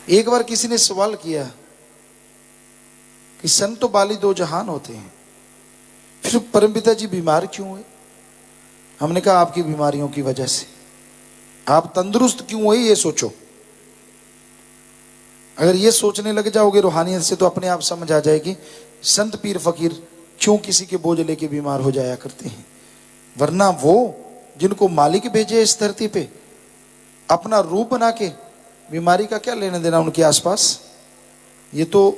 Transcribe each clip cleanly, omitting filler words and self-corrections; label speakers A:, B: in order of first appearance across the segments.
A: एक बार किसी ने सवाल किया कि संत तो बाली दो जहान होते हैं, फिर परमपिता जी बीमार क्यों हुए? हमने कहा आपकी बीमारियों की वजह से। आप तंदुरुस्त क्यों हुए ये सोचो। अगर ये सोचने लग जाओगे रूहानियत से तो अपने आप समझ आ जाएगी संत पीर फकीर क्यों किसी के बोझ लेके बीमार हो जाया करते हैं। वरना वो जिनको मालिक भेजे इस धरती पे अपना रूप बना के, बीमारी का क्या लेना देना उनके आसपास। ये तो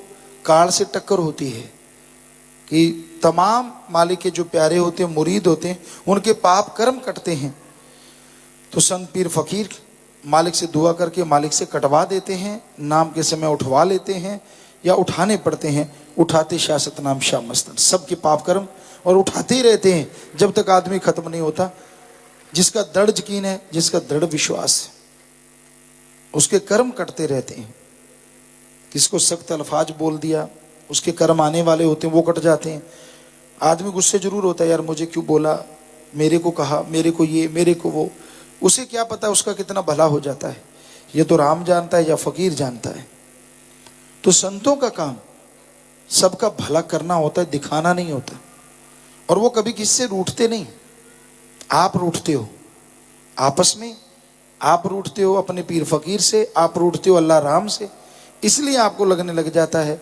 A: काल से टक्कर होती है कि तमाम मालिक के जो प्यारे होते हैं, मुरीद होते हैं, उनके पाप कर्म कटते हैं। तो संत पीर फकीर मालिक से दुआ करके मालिक से कटवा देते हैं, नाम के समय उठवा लेते हैं या उठाने पड़ते हैं। उठाते शाह सतनाम शाह मस्तान, सबके पाप कर्म और उठाते ही रहते हैं जब तक आदमी खत्म नहीं होता। जिसका दृढ़ यकीन है, जिसका दृढ़ विश्वास है, उसके कर्म कटते रहते हैं। किसको सख्त अल्फाज बोल दिया, उसके कर्म आने वाले होते हैं, वो कट जाते हैं। आदमी गुस्से जरूर होता है, यार मुझे क्यों बोला, मेरे को कहा, मेरे को ये, मेरे को वो। उसे क्या पता उसका कितना भला हो जाता है। ये तो राम जानता है या फकीर जानता है। तो संतों का काम सबका भला करना होता है, दिखाना नहीं होता। और वो कभी किससे रूठते नहीं। आप रूठते हो आपस में, आप रूठते हो अपने पीर फकीर से, आप रूठते हो अल्लाह राम से। इसलिए आपको लगने लग जाता है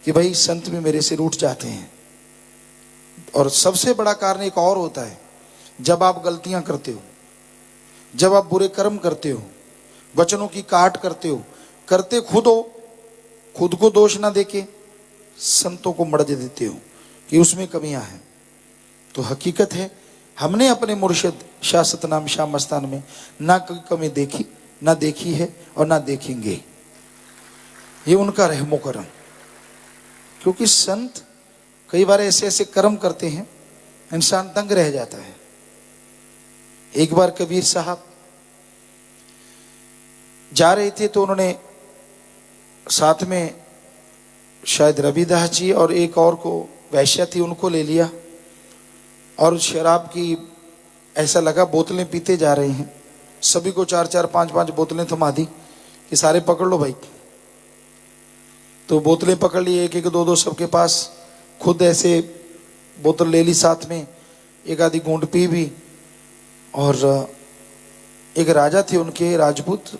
A: कि भाई संत भी मेरे से रूठ जाते हैं। और सबसे बड़ा कारण एक और होता है, जब आप गलतियां करते हो, जब आप बुरे कर्म करते हो, वचनों की काट करते हो, करते खुद हो, खुद को दोष ना देके संतों को मर्ज देते हो कि उसमें कमियां हैं। तो हकीकत है हमने अपने मुर्शिद शाह सतनाम शाह मस्तान में ना कोई कमी देखी, ना देखी है और ना देखेंगे। ये उनका रहमो करम। क्योंकि संत कई बार ऐसे ऐसे कर्म करते हैं इंसान दंग रह जाता है। एक बार कबीर साहब जा रहे थे तो उन्होंने साथ में शायद रविदास जी और एक और को वैश्या थी, उनको ले लिया और शराब की ऐसा लगा बोतलें पीते जा रहे हैं। सभी को 4-4 5-5 बोतलें थमा दी कि सारे पकड़ लो भाई। तो बोतलें पकड़ ली, एक एक दो दो सबके पास। खुद ऐसे बोतल ले ली साथ में, एक आधी घूंट पी भी। और एक राजा थे उनके, राजपूत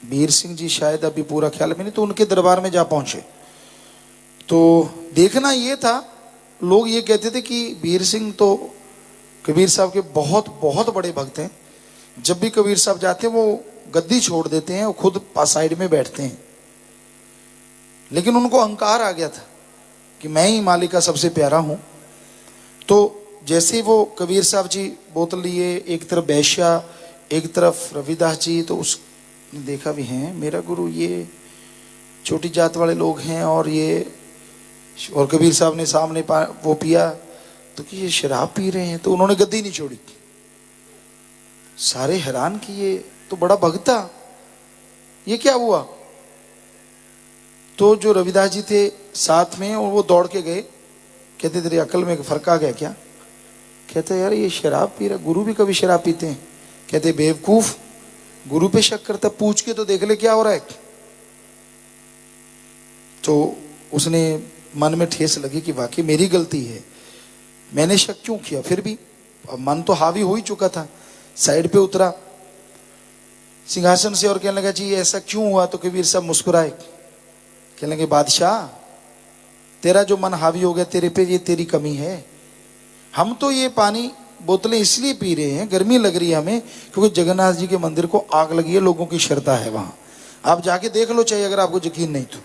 A: वीर सिंह जी शायद, अभी पूरा ख्याल में नहीं, तो उनके दरबार में जा पहुंचे। तो देखना ये था, लोग ये कहते थे कि वीर सिंह तो कबीर साहब के बहुत बहुत बड़े भक्त हैं। जब भी कबीर साहब जाते हैं वो गद्दी छोड़ देते हैं और खुद साइड में बैठते हैं। लेकिन उनको अहंकार आ गया था कि मैं ही मालिक का सबसे प्यारा हूं। तो जैसे वो कबीर साहब जी बोतल लिए, एक तरफ बैश्या एक तरफ रविदास जी, तो उसने देखा भी हैं मेरा गुरु ये छोटी जात वाले लोग हैं और ये, और कबीर साहब ने सामने वो पिया तो कि ये शराब पी रहे हैं। तो उन्होंने गद्दी नहीं छोड़ी। सारे हैरान कि ये तो बड़ा भक्त था, ये क्या हुआ। तो जो रविदास जी थे साथ में, और वो दौड़ के गए, कहते तेरी अकल में फर्क आ गया क्या? कहते यार ये शराब पी रहा, गुरु भी कभी शराब पीते हैं? कहते बेवकूफ, गुरु पे शक करता, पूछ के तो देख ले क्या हो रहा है। तो उसने मन में ठेस लगी कि वाकई मेरी गलती है, मैंने शक क्यों किया। फिर भी मन तो हावी हो ही चुका था। साइड पे उतरा सिंहासन से और कहने लगा जी ऐसा क्यों हुआ। तो कबीर साहब मुस्कुराए, कहने लगे बादशाह तेरा जो मन हावी हो गया तेरे पे, ये तेरी कमी है। हम तो ये पानी बोतलें इसलिए पी रहे हैं, गर्मी लग रही है हमें, क्योंकि जगन्नाथ जी के मंदिर को आग लगी है, लोगों की श्रद्धा है वहां। आप जाके देख लो चाहिए अगर आपको यकीन नहीं तो।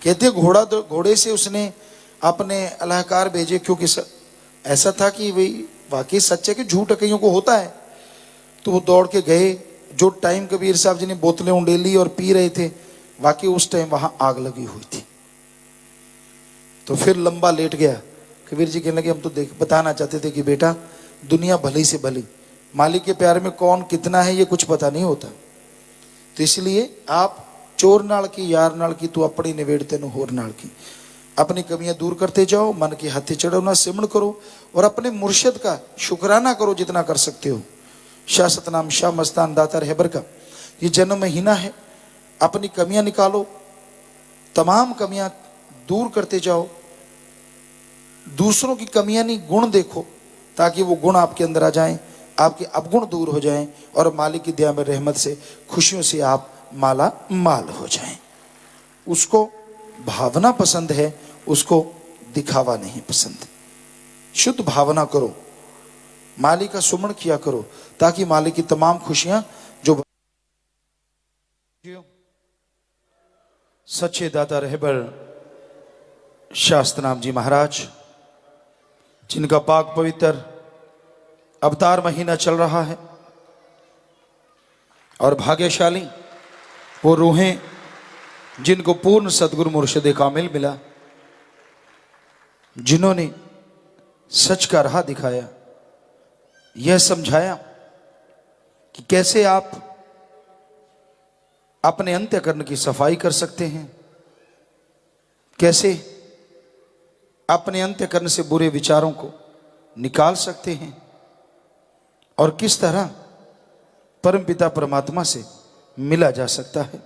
A: कहते घोड़े से उसने अपने अलहकार भेजे, क्योंकि ऐसा था कि भाई वाकई सच है कि झूठ कईयों को होता है। तो वो दौड़ के गए। जो टाइम कबीर साहब जी ने बोतलें उंडेली और पी रहे थे, वाकई उस टाइम वहां आग लगी हुई थी। तो फिर लंबा लेट गया। कबीर जी कहने लगे हम तो बताना चाहते थे कि बेटा दुनिया भली से भली, मालिक के प्यार में कौन कितना है ये कुछ पता नहीं होता। तो इसलिए आप चोर नाल की यार नाल की तू अपनी निवेड़ तेन होर नाल की, अपनी कमियां दूर करते जाओ, मन के हाथे चढ़ो ना, सिमरण करो और अपने मुर्शिद का शुक्राना करो जितना कर सकते हो। शाह सतनाम शाह मस्तान दाता रहबर का ये जन्म महीना है। अपनी कमियां निकालो, तमाम कमियां दूर करते जाओ। दूसरों की कमियां नहीं, गुण देखो, ताकि वो गुण आपके अंदर आ जाएं, आपके अवगुण दूर हो जाएं और मालिक की दया में रहमत से खुशियों से आप माला माल हो जाएं। उसको भावना पसंद है, उसको दिखावा नहीं पसंद। शुद्ध भावना करो, मालिक का सुमरण किया करो, ताकि मालिक की तमाम खुशियां जो सच्चे दाता रहबर शास्त्रनाम जी महाराज, जिनका पाक पवित्र अवतार महीना चल रहा है, और भाग्यशाली वो रूहें जिनको पूर्ण सदगुरु मुर्शिद कामिल मिला, जिन्होंने सच का राह दिखाया, यह समझाया कि कैसे आप अपने अंतःकरण की सफाई कर सकते हैं, कैसे अपने अंतःकरण से बुरे विचारों को निकाल सकते हैं, और किस तरह परमपिता परमात्मा से मिला जा सकता है।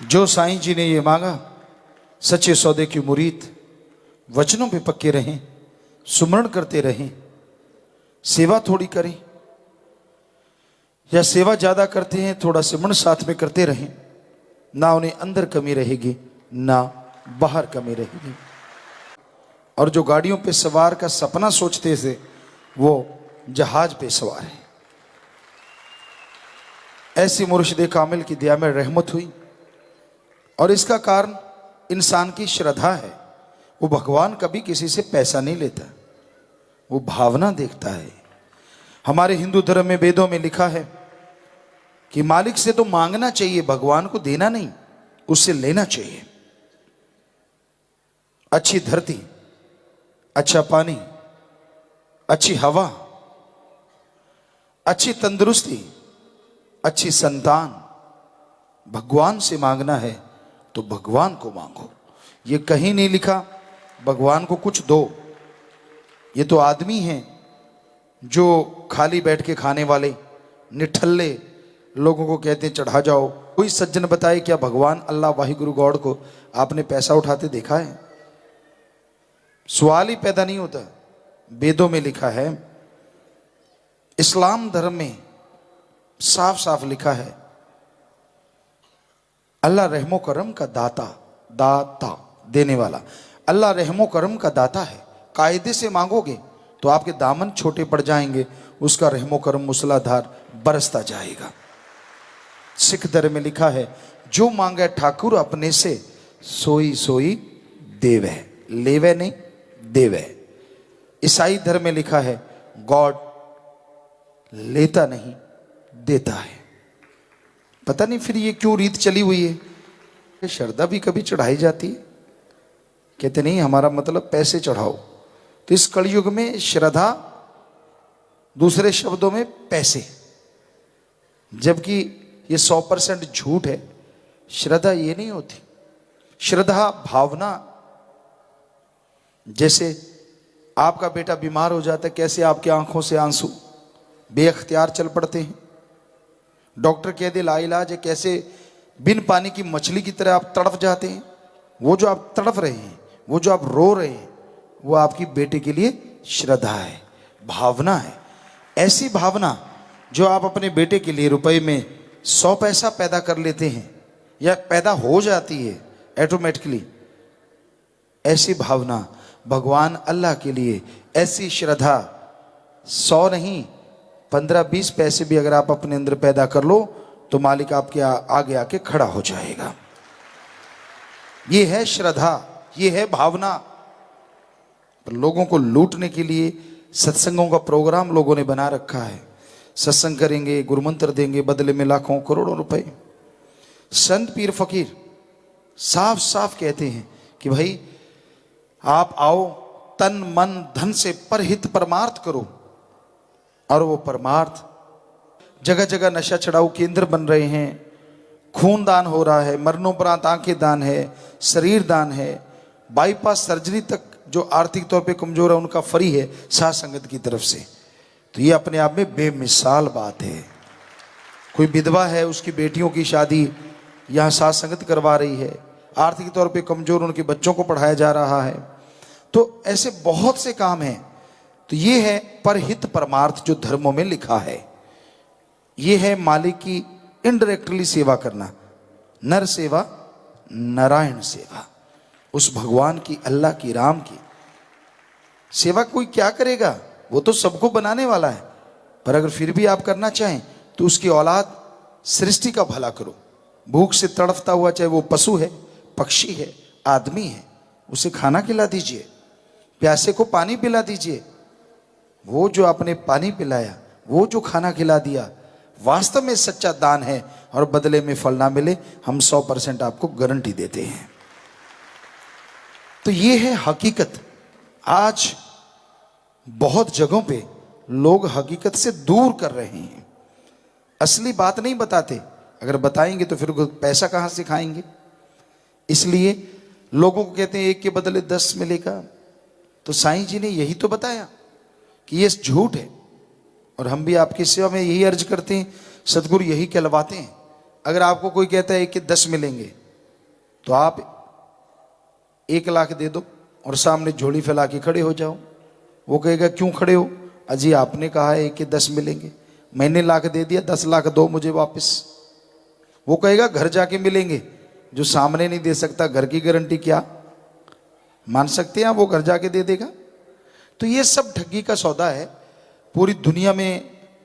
A: जो साईं जी ने ये मांगा, सच्चे सौदे की मुरीद वचनों पे पक्के रहें, सुमरण करते रहें, सेवा थोड़ी करें, या सेवा ज्यादा करते हैं थोड़ा सिमरण साथ में करते रहें, ना उन्हें अंदर कमी रहेगी ना बाहर कमी रहेगी। और जो गाड़ियों पे सवार का सपना सोचते थे, वो जहाज पे सवार है। ऐसी मुर्शिद कामिल की दया में रहमत हुई, और इसका कारण इंसान की श्रद्धा है। वो भगवान कभी किसी से पैसा नहीं लेता, वो भावना देखता है। हमारे हिंदू धर्म में वेदों में लिखा है कि मालिक से तो मांगना चाहिए, भगवान को देना नहीं, उससे लेना चाहिए। अच्छी धरती, अच्छा पानी, अच्छी हवा, अच्छी तंदुरुस्ती, अच्छी संतान भगवान से मांगना है तो भगवान को मांगो। ये कहीं नहीं लिखा भगवान को कुछ दो। ये तो आदमी हैं जो खाली बैठ के खाने वाले निठल्ले लोगों को कहते हैं चढ़ा जाओ। कोई सज्जन बताए क्या भगवान अल्लाह वाहिगुरु गॉड को आपने पैसा उठाते देखा है? सवाल ही पैदा नहीं होता। वेदों में लिखा है, इस्लाम धर्म में साफ साफ लिखा है, अल्लाह रहमो करम का दाता, दाता देने वाला। अल्लाह रहमो करम का दाता है। कायदे से मांगोगे तो आपके दामन छोटे पड़ जाएंगे, उसका रहमो करम मूसलाधार बरसता जाएगा। सिख धर्म में लिखा है, जो मांगे ठाकुर अपने से सोई सोई देवे, लेवे नहीं देवे। ईसाई धर्म में लिखा है, गॉड लेता नहीं देता है। पता नहीं फिर ये क्यों रीत चली हुई है। श्रद्धा भी कभी चढ़ाई जाती है, कहते नहीं हमारा मतलब पैसे चढ़ाओ। तो इस कलयुग में श्रद्धा, दूसरे शब्दों में पैसे, जबकि ये 100% झूठ है। श्रद्धा ये नहीं होती। श्रद्धा भावना, जैसे आपका बेटा बीमार हो जाता है, कैसे आपकी आंखों से आंसू बेअख्तियार चल पड़ते हैं। डॉक्टर कह दे लाइलाज है, कैसे बिन पानी की मछली की तरह आप तड़प जाते हैं। वो जो आप तड़प रहे हैं, वो जो आप रो रहे हैं, वो आपकी बेटे के लिए श्रद्धा है, भावना है। ऐसी भावना जो आप अपने बेटे के लिए रुपए में 100 पैसा पैदा कर लेते हैं, या पैदा हो जाती है ऑटोमेटिकली, ऐसी भावना भगवान अल्लाह के लिए, ऐसी श्रद्धा 100 नहीं 15-20 पैसे भी अगर आप अपने अंदर पैदा कर लो तो मालिक आपके आगे आके खड़ा हो जाएगा। ये है श्रद्धा, ये है भावना। पर लोगों को लूटने के लिए सत्संगों का प्रोग्राम लोगों ने बना रखा है। सत्संग करेंगे, गुरुमंत्र देंगे, बदले में लाखों करोड़ों रुपए। संत पीर फकीर साफ साफ कहते हैं कि भाई आप आओ, तन मन धन से परहित परमार्थ करो। और वो परमार्थ, जगह जगह नशा चढ़ाऊ केंद्र बन रहे हैं, खून दान हो रहा है, मरणोपरांत आंखें दान है, शरीर दान है, बाईपास सर्जरी तक जो आर्थिक तौर पे कमजोर है उनका फ्री है साध संगत की तरफ से। तो ये अपने आप में बेमिसाल बात है। कोई विधवा है, उसकी बेटियों की शादी यहाँ साथ संगत करवा रही है, आर्थिक तौर पे कमजोर उनके बच्चों को पढ़ाया जा रहा है, तो ऐसे बहुत से काम हैं। तो ये है परहित परमार्थ जो धर्मों में लिखा है। ये है मालिक की इनडायरेक्टली सेवा करना, नर सेवा नारायण सेवा। उस भगवान की, अल्लाह की, राम की सेवा कोई क्या करेगा, वो तो सबको बनाने वाला है। पर अगर फिर भी आप करना चाहें तो उसकी औलाद सृष्टि का भला करो। भूख से तड़फता हुआ, चाहे वो पशु है, पक्षी है, आदमी है, उसे खाना खिला दीजिए, प्यासे को पानी पिला दीजिए। वो जो आपने पानी पिलाया, वो जो खाना खिला दिया, वास्तव में सच्चा दान है। और बदले में फल ना मिले, हम 100% आपको गारंटी देते हैं। तो ये है हकीकत। आज बहुत जगहों पे लोग हकीकत से दूर कर रहे हैं, असली बात नहीं बताते। अगर बताएंगे तो फिर पैसा कहां से खाएंगे। इसलिए लोगों को कहते हैं 1 के बदले 10 मिलेगा। तो साईं जी ने यही तो बताया कि ये झूठ है। और हम भी आपकी सेवा में यही अर्ज करते हैं, सदगुरु यही कहलवाते हैं। अगर आपको कोई कहता है कि 10 मिलेंगे, तो आप 1 लाख दे दो और सामने झोली फैला के खड़े हो जाओ। वो कहेगा क्यों खड़े हो? अजी आपने कहा है कि 10 मिलेंगे, मैंने लाख दे दिया, 10 लाख दो मुझे वापस। वो कहेगा घर जाके मिलेंगे। जो सामने नहीं दे सकता, घर की गारंटी क्या मान सकते हैं? वो घर जाके दे देगा। तो ये सब ठगी का सौदा है। पूरी दुनिया में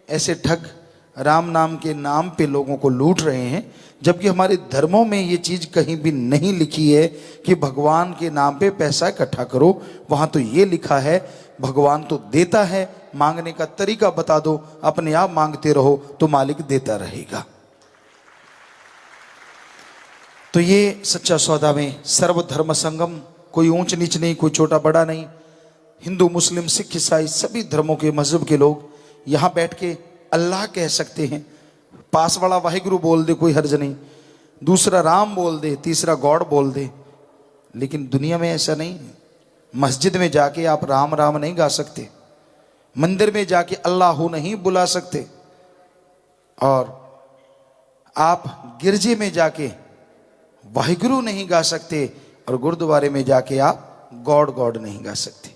A: ऐसे ठग राम नाम के नाम पे लोगों को लूट रहे हैं, जबकि हमारे धर्मों में ये चीज कहीं भी नहीं लिखी है कि भगवान के नाम पे पैसा इकट्ठा करो। वहां तो ये लिखा है भगवान तो देता है, मांगने का तरीका बता दो, अपने आप मांगते रहो तो मालिक देता रहेगा। तो ये सच्चा सौदा में सर्वधर्म संगम, कोई ऊंच नीच नहीं, कोई छोटा बड़ा नहीं। हिंदू, मुस्लिम, सिख, ईसाई सभी धर्मों के, मजहब के लोग यहां बैठ के अल्लाह कह सकते हैं। पास वाला वाहिगुरु बोल दे, कोई हर्ज नहीं। दूसरा राम बोल दे, तीसरा गॉड बोल दे। लेकिन दुनिया में ऐसा नहीं है। मस्जिद में जाके आप राम राम नहीं गा सकते, मंदिर में जाके अल्लाह नहीं बुला सकते, और आप गिरजे में जाके वाहिगुरु नहीं गा सकते, और गुरुद्वारे में जाके आप गॉड गॉड नहीं गा सकते।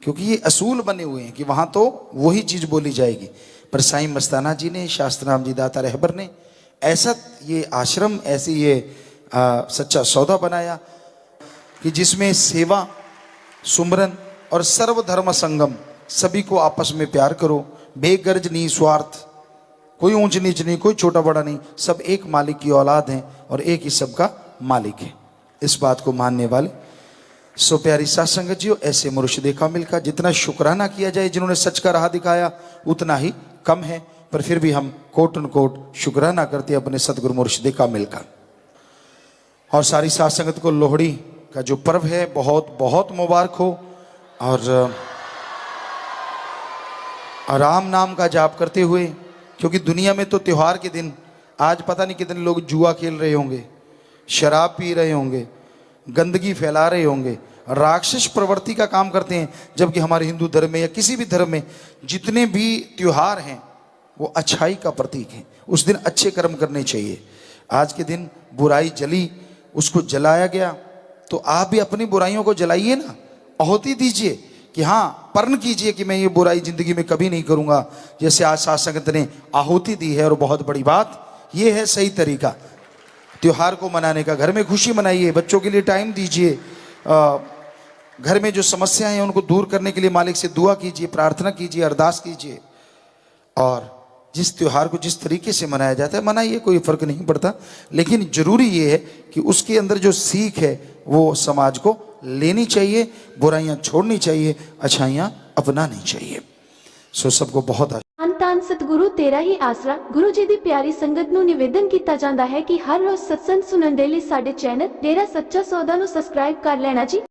A: क्योंकि ये असूल बने हुए हैं कि वहां तो वही चीज बोली जाएगी। पर साईं मस्ताना जी ने, शास्त्राम जी दाता रहबर ने ऐसा ये आश्रम, ऐसे ये सच्चा सौदा बनाया कि जिसमें सेवा, सुमरन और सर्वधर्म संगम, सभी को आपस में प्यार करो, बेगर्ज नहीं, स्वार्थ, कोई ऊंच नीच नहीं, कोई छोटा बड़ा नहीं, सब एक मालिक की औलाद हैं और एक ही सबका मालिक है। इस बात को मानने वाले सो प्यारी साथ संगत जी, ऐसे मुर्शिदे कामिल का जितना शुक्राना किया जाए, जिन्होंने सच का राह दिखाया, उतना ही कम है। पर फिर भी हम कोट एंड कोट शुक्राना करते हैं अपने सतगुरु मुर्शिदे कामिल का। और सारी साथ संगत को लोहड़ी का जो पर्व है बहुत बहुत मुबारक हो। और राम नाम का जाप करते हुए, क्योंकि दुनिया में तो त्योहार के दिन आज पता नहीं कितने लोग जुआ खेल रहे होंगे, शराब पी रहे होंगे, गंदगी फैला रहे होंगे, राक्षस प्रवृत्ति का काम करते हैं। जबकि हमारे हिंदू धर्म में या किसी भी धर्म में जितने भी त्योहार हैं वो अच्छाई का प्रतीक है। उस दिन अच्छे कर्म करने चाहिए। आज के दिन बुराई जली, उसको जलाया गया, तो आप भी अपनी बुराइयों को जलाइए ना, आहुति दीजिए कि हाँ, प्रण कीजिए कि मैं ये बुराई जिंदगी में कभी नहीं करूंगा। जैसे आज साथ संगत ने आहुति दी है, और बहुत बड़ी बात ये है, सही तरीका त्योहार को मनाने का। घर में खुशी मनाइए, बच्चों के लिए टाइम दीजिए, घर में जो समस्याएं हैं उनको दूर करने के लिए मालिक से दुआ कीजिए, प्रार्थना कीजिए, अरदास कीजिए। और जिस त्योहार को जिस तरीके से मनाया जाता है मनाइए, कोई फर्क नहीं पड़ता। लेकिन जरूरी ये है कि उसके अंदर जो सीख है वो समाज को लेनी चाहिए, बुराइयां छोड़नी चाहिए, अच्छाइयां अपनानी चाहिए। सो सबको बहुत
B: ਧੰਨ ਸਤਿਗੁਰੂ ਤੇਰਾ ਹੀ ਆਸਰਾ। ਗੁਰੂ ਜੀ ਦੀ ਪਿਆਰੀ ਸੰਗਤ ਨੂੰ ਨਿਵੇਦਨ ਕੀਤਾ ਜਾਂਦਾ ਹੈ ਕਿ ਹਰ ਰੋਜ਼ ਸਤਸੰਗ ਸੁਣਨ ਦੇ ਲਈ ਸਾਡੇ ਚੈਨਲ ਡੇਰਾ ਸੱਚਾ ਸੌਦਾ ਨੂੰ ਸਬਸਕ੍ਰਾਈਬ ਕਰ ਲੈਣਾ ਜੀ।